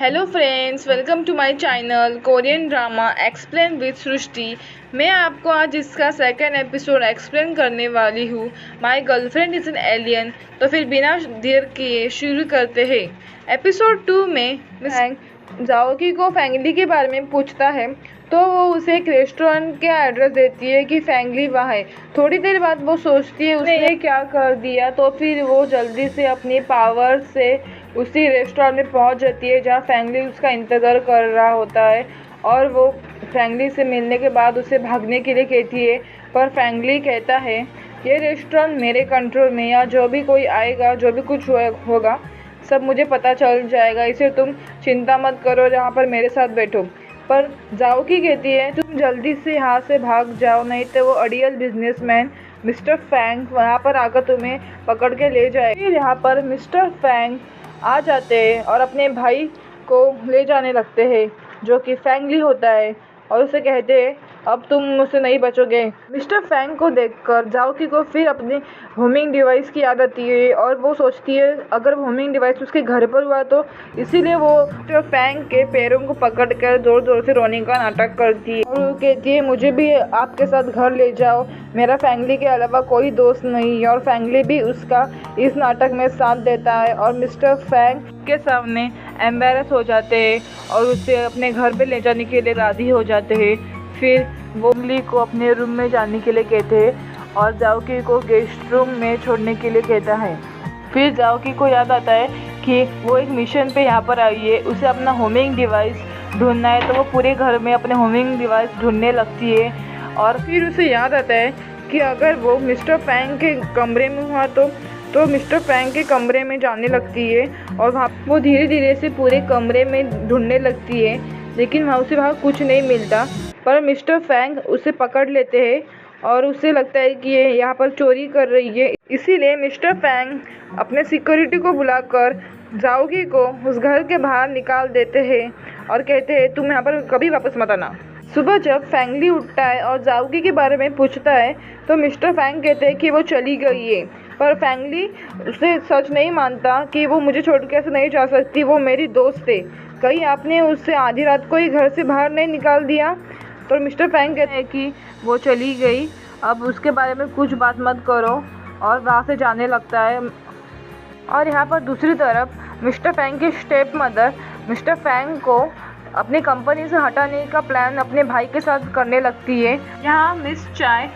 Hello friends, welcome to my channel Korean drama explain with Srishti. मैं आपको आज इसका सेकंड एपिसोड एक्सप्लेन करने वाली हूँ। My girlfriend is an alien. तो फिर बिना देर किए शुरू करते हैं। एपिसोड 2 में मिस जाओकी को फैंगली के बारे में पूछता है तो वो उसे एक रेस्टोरेंट के एड्रेस देती है कि फैंगली वहाँ है। थोड़ी देर बाद वो सोचती है उसने क्या कर दिया, तो फिर वो जल्दी से अपनी पावर से उसी रेस्टोरेंट में पहुंच जाती है जहां फैंगली उसका इंतज़ार कर रहा होता है। और वो फैंगली से मिलने के बाद उसे भागने के लिए कहती है, पर फैंगली कहता है ये रेस्टोरेंट मेरे कंट्रोल में, या जो भी कोई आएगा, जो भी कुछ होगा सब मुझे पता चल जाएगा, इसे तुम चिंता मत करो, यहाँ पर मेरे साथ बैठो। पर जाओकी कहती है तुम जल्दी से यहाँ से भाग जाओ, नहीं तो वो अड़ियल बिजनेसमैन मिस्टर फैंग वहाँ पर आकर तुम्हें पकड़ के ले जाए। फिर यहाँ पर मिस्टर फैंग आ जाते हैं और अपने भाई को ले जाने लगते हैं जो कि फैंगली होता है, और उसे कहते हैं अब तुम मुझसे नहीं बचोगे। मिस्टर फैंग को देखकर जाओकी को फिर अपनी होमिंग डिवाइस की याद आती है और वो सोचती है अगर होमिंग डिवाइस उसके घर पर हुआ तो, इसीलिए वो मिस्टर फैंग के पैरों को पकड़कर जोर जोर से रोने का नाटक करती है और वो कहती है मुझे भी आपके साथ घर ले जाओ, मेरा फैंगली के अलावा कोई दोस्त नहीं है। और फैंगली भी उसका इस नाटक में साथ देता है और मिस्टर फैंग के सामने एम्बेरस हो जाते हैं और उसे अपने घर पे ले जाने के लिए राज़ी हो जाते हैं। फिर वो फैंगली को अपने रूम में जाने के लिए कहते हैं और जाओकी को गेस्ट रूम में छोड़ने के लिए कहता है। फिर जाओकी को याद आता है कि वो एक मिशन पे यहाँ पर आई है, उसे अपना होमिंग डिवाइस ढूंढना है, तो वो पूरे घर में अपने होमिंग डिवाइस ढूंढने लगती है। और फिर उसे याद आता है कि अगर वो मिस्टर फैंग के कमरे में हुआ तो मिस्टर फैंग के कमरे में जाने लगती है और वहाँ वो धीरे धीरे से पूरे कमरे में ढूंढने लगती है, लेकिन उसे वहाँ कुछ नहीं मिलता। पर मिस्टर फैंग उसे पकड़ लेते हैं और उसे लगता है कि ये यहाँ पर चोरी कर रही है, इसीलिए मिस्टर फैंग अपने सिक्योरिटी को बुलाकर जाओकी को उस घर के बाहर निकाल देते हैं और कहते हैं तुम यहाँ पर कभी वापस मत आना। सुबह जब फैंगली उठता है और जाओकी के बारे में पूछता है तो मिस्टर फैंग कहते हैं कि वो चली गई है, पर फैंगली उसे सच नहीं मानता कि वो मुझे छोड़ के ऐसे नहीं जा सकती, वो मेरी दोस्त है, कहीं आपने उससे आधी रात को ही घर से बाहर नहीं निकाल दिया। तो मिस्टर फैंग कहते हैं कि वो चली गई, अब उसके बारे में कुछ बात मत करो, और वहाँ से जाने लगता है। और यहाँ पर दूसरी तरफ मिस्टर फैंग की स्टेप मदर मिस्टर फैंग को अपनी कंपनी से हटाने का प्लान अपने भाई के साथ करने लगती है। यहाँ मिस चाय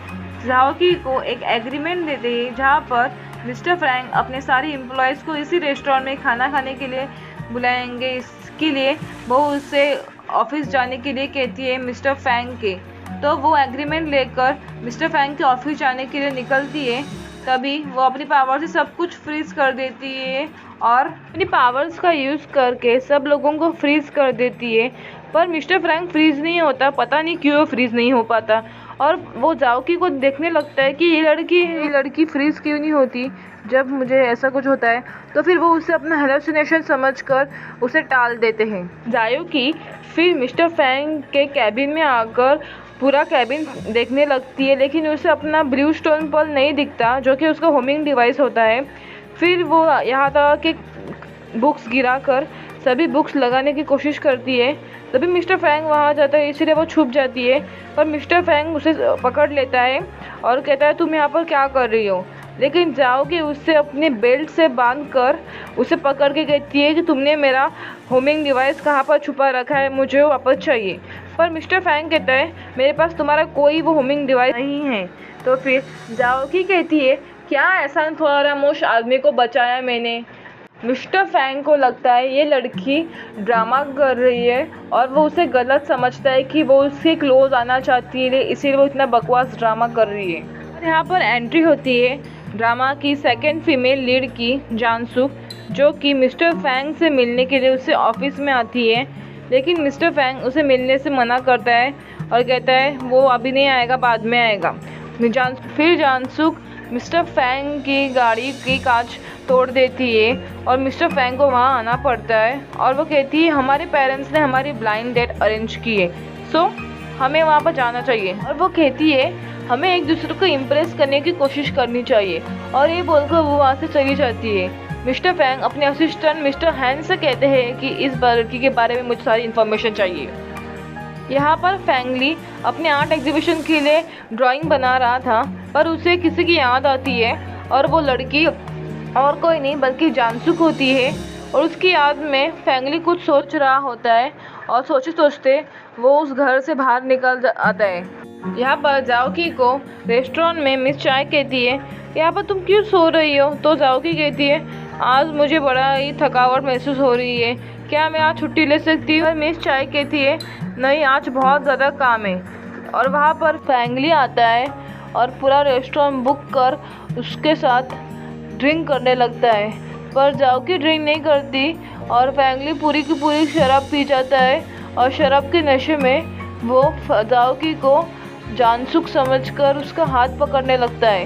जाओकी को एक एग्रीमेंट देते हैं जहाँ पर मिस्टर फैंग अपने सारे एम्प्लॉयज़ को इसी रेस्टोरेंट में खाना खाने के लिए बुलाएंगे। इसके लिए वो उससे ऑफिस जाने के लिए कहती है मिस्टर फैंग के, तो वो एग्रीमेंट लेकर मिस्टर फैंग के ऑफिस जाने के लिए निकलती है। तभी वो अपनी पावर से सब कुछ फ्रीज कर देती है और अपनी पावर्स का यूज़ करके सब लोगों को फ्रीज कर देती है। पर मिस्टर फैंग फ्रीज नहीं होता, पता नहीं क्यों फ्रीज नहीं हो पाता, और वो जाओकी को देखने लगता है कि ये लड़की फ्रीज क्यों नहीं होती जब मुझे ऐसा कुछ होता है, तो फिर वो उसे अपना हेलुसिनेशन समझकर उसे टाल देते हैं। जाओकी फिर मिस्टर फैंग के कैबिन में आकर पूरा कैबिन देखने लगती है, लेकिन उसे अपना ब्लू स्टोन पर्ल नहीं दिखता जो कि उसका होमिंग डिवाइस होता है। फिर वो यहाँ तक कि बुक्स गिराकर सभी बुक्स लगाने की कोशिश करती है, तभी मिस्टर फैंग वहाँ जाता है, इसीलिए वो छुप जाती है। पर मिस्टर फैंग उसे पकड़ लेता है और कहता है तुम यहाँ पर क्या कर रही हो, लेकिन जाओगी उससे अपने बेल्ट से बांधकर उसे पकड़ के कहती है कि तुमने मेरा होमिंग डिवाइस कहाँ पर छुपा रखा है, मुझे वो वापस चाहिए। पर मिस्टर फैंग कहता है मेरे पास तुम्हारा कोई वो होमिंग डिवाइस नहीं है। तो फिर जाओकी कहती है क्या ऐसा फरामोश आदमी को बचाया मैंने। मिस्टर फैंग को लगता है ये लड़की ड्रामा कर रही है और वो उसे गलत समझता है कि वो उसके क्लोज आना चाहती है, इसीलिए वो इतना बकवास ड्रामा कर रही है। और यहाँ पर एंट्री होती है ड्रामा की सेकंड फीमेल लीड की जानसुक, जो कि मिस्टर फैंग से मिलने के लिए उससे ऑफिस में आती है, लेकिन मिस्टर फैंग उसे मिलने से मना करता है और कहता है वो अभी नहीं आएगा, बाद में आएगा। फिर जानसुक मिस्टर फैंग की गाड़ी की कांच तोड़ देती है और मिस्टर फैंग को वहाँ आना पड़ता है, और वो कहती है हमारे पेरेंट्स ने हमारी ब्लाइंड डेट अरेंज की है, सो हमें वहाँ पर जाना चाहिए। और वो कहती है हमें एक दूसरे को इम्प्रेस करने की कोशिश करनी चाहिए, और ये बोलकर वो वहाँ से चली जाती है। मिस्टर फैंग अपने असिस्टेंट मिस्टर हैन से कहते हैं कि इस लड़की के बारे में मुझे सारी इन्फॉर्मेशन चाहिए। यहाँ पर फैंगली अपने आर्ट एग्जीबिशन के लिए ड्राइंग बना रहा था, पर उसे किसी की याद आती है और वो लड़की और कोई नहीं बल्कि जानसुक होती है। और उसकी याद में फैंगली कुछ सोच रहा होता है और सोचते सोचते वो उस घर से बाहर निकल आता है। यहाँ पर जाओकी को रेस्टोरेंट में मिस चाय कहती है, यहाँ पर तुम क्यों सो रही हो? तो जाओकी कहती है, आज मुझे बड़ा ही थकावट महसूस हो रही है, क्या मैं आज छुट्टी ले सकती हूँ? मिस चाय कहती है, नहीं आज बहुत ज़्यादा काम है। और वहाँ पर फैंगली आता है और पूरा रेस्टोरेंट बुक कर उसके साथ ड्रिंक करने लगता है, पर जाओकी ड्रिंक नहीं करती और फैंगली पूरी की पूरी शराब पी जाता है। और शराब के नशे में वो जाओकी को जानसुक समझकर उसका हाथ पकड़ने लगता है।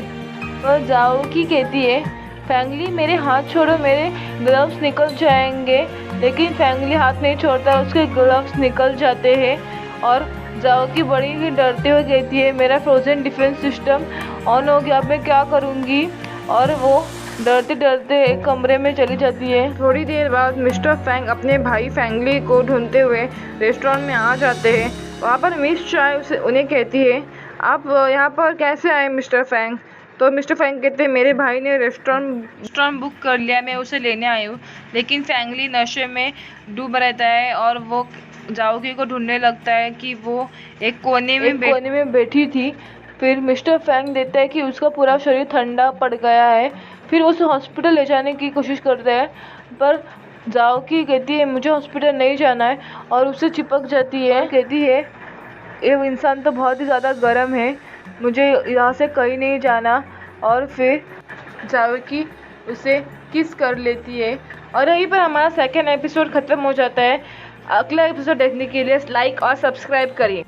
पर जाओकी कहती है, फैंगली मेरे हाथ छोड़ो, मेरे ग्लव्स निकल जाएंगे। लेकिन फैंगली हाथ नहीं छोड़ता, उसके ग्लव्स निकल जाते हैं। और जाओकी बड़ी ही डरते हुए कहती है, मेरा फ्रोजन डिफेंस सिस्टम ऑन हो गया, अब मैं क्या करूँगी? और वो डरते डरते एक कमरे में चली जाती है। थोड़ी देर बाद मिस्टर फैंग अपने भाई फैंगली को ढूंढते हुए रेस्टोरेंट में आ जाते हैं। वहाँ पर मिस चाय उन्हें कहती है, आप यहाँ पर कैसे आए मिस्टर फैंग? तो मिस्टर फैंग कहते हैं, मेरे भाई ने रेस्टोरेंट बुक कर लिया, मैं उसे लेने आई हूँ। लेकिन फैंगली नशे में डूब रहता है और वो जाओकी को ढूंढने लगता है कि वो एक कोने में बैठी थी। फिर मिस्टर फैंग देखता है कि उसका पूरा शरीर ठंडा पड़ गया है। फिर उसे हॉस्पिटल ले जाने की कोशिश करता है, पर जाओकी कहती है, मुझे हॉस्पिटल नहीं जाना है और उससे चिपक जाती है। कहती है, ये इंसान तो बहुत ही ज़्यादा गर्म है, मुझे यहाँ से कहीं नहीं जाना। और फिर जाओकी उसे किस कर लेती है और यहीं पर हमारा सेकेंड एपिसोड ख़त्म हो जाता है। अगला एपिसोड देखने के लिए लाइक और सब्सक्राइब करिए।